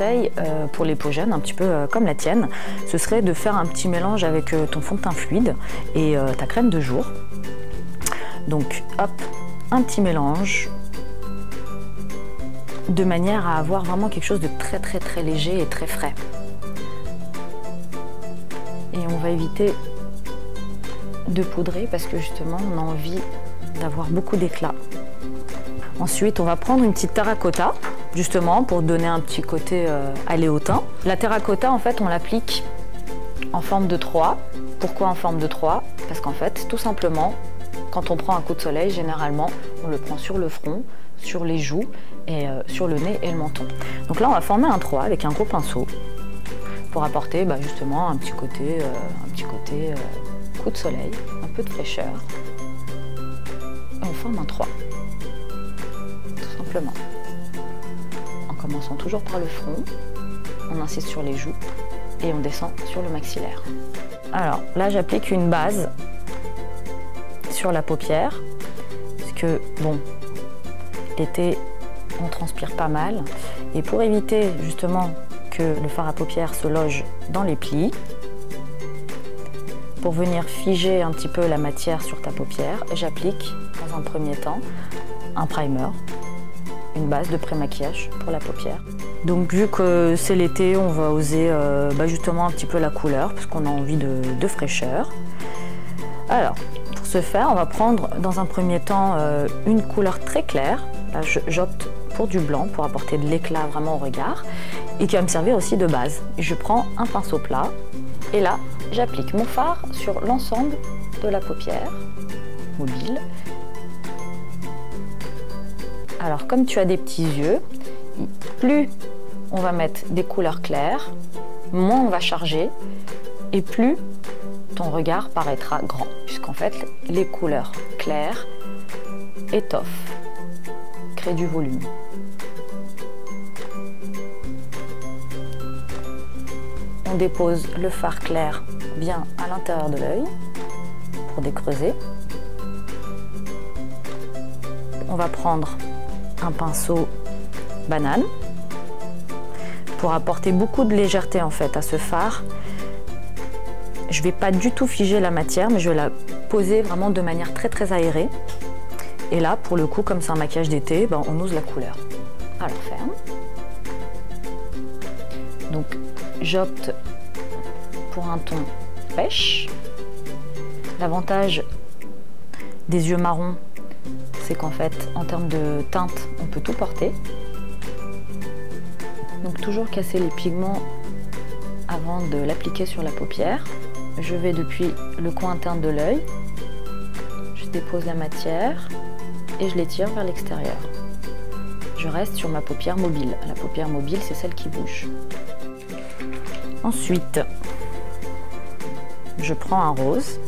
conseil pour les peaux jeunes, un petit peu comme la tienne, ce serait de faire un petit mélange avec ton fond de teint fluide et ta crème de jour. Donc hop, un petit mélange de manière à avoir vraiment quelque chose de très léger et très frais. Et on va éviter de poudrer parce que justement on a envie d'avoir beaucoup d'éclat. Ensuite on va prendre une petite terracotta justement pour donner un petit côté allé au teint. La terracotta en fait on l'applique en forme de 3. Pourquoi en forme de 3? Parce qu'en fait tout simplement quand on prend un coup de soleil généralement on le prend sur le front, sur les joues et sur le nez et le menton. Donc là on va former un 3 avec un gros pinceau pour apporter justement un petit côté coup de soleil, un peu de fraîcheur. Et on forme un 3, tout simplement. En commençant toujours par le front, on insiste sur les joues et on descend sur le maxillaire. Alors là j'applique une base sur la paupière, parce que bon, l'été on transpire pas mal, et pour éviter justement que le fard à paupières se loge dans les plis, pour venir figer un petit peu la matière sur ta paupière, j'applique dans un premier temps un primer, une base de pré-maquillage pour la paupière. Donc vu que c'est l'été, on va oser justement un petit peu la couleur, parce qu'on a envie de fraîcheur. Alors, pour ce faire, on va prendre dans un premier temps une couleur très claire. Là, j'opte pour du blanc pour apporter de l'éclat vraiment au regard et qui va me servir aussi de base. Je prends un pinceau plat et là, j'applique mon fard sur l'ensemble de la paupière mobile. Alors, comme tu as des petits yeux, plus on va mettre des couleurs claires, moins on va charger et plus ton regard paraîtra grand, puisqu'en fait, les couleurs claires étoffent, créent du volume. On dépose le fard clair bien à l'intérieur de l'œil pour décreuser. On va prendre un pinceau banane pour apporter beaucoup de légèreté en fait à ce fard. Je ne vais pas du tout figer la matière, mais je vais la poser vraiment de manière très aérée. Et là, pour le coup, comme c'est un maquillage d'été, on ose la couleur. Alors ferme. Donc j'opte pour un ton pêche. L'avantage des yeux marrons, c'est qu'en fait, en termes de teinte, on peut tout porter. Donc toujours casser les pigments avant de l'appliquer sur la paupière. Je vais depuis le coin interne de l'œil, je dépose la matière et je l'étire vers l'extérieur. Je reste sur ma paupière mobile. La paupière mobile, c'est celle qui bouge. Ensuite, je prends un rose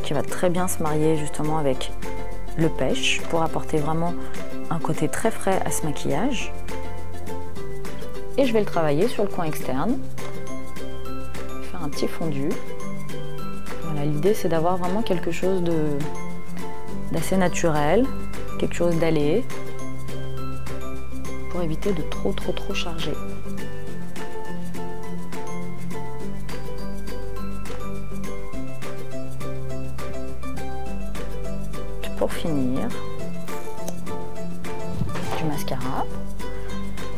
qui va très bien se marier justement avec le pêche pour apporter vraiment un côté très frais à ce maquillage. Et je vais le travailler sur le coin externe, faire un petit fondu. Voilà, l'idée c'est d'avoir vraiment quelque chose d'assez naturel, quelque chose d'allé, pour éviter de trop charger. Pour finir, du mascara.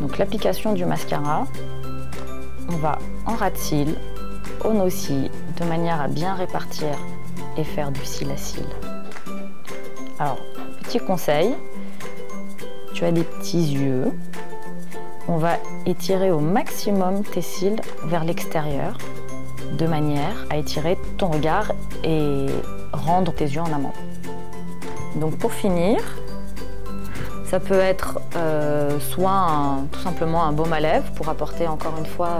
Donc l'application du mascara, on va en ras de cils, au nez aussi, de manière à bien répartir et faire du cil à cils. Alors, petit conseil, tu as des petits yeux, on va étirer au maximum tes cils vers l'extérieur, de manière à étirer ton regard et rendre tes yeux en amont. Donc pour finir, ça peut être soit tout simplement un baume à lèvres pour apporter encore une fois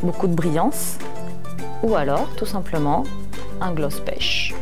beaucoup de brillance, ou alors tout simplement un gloss pêche.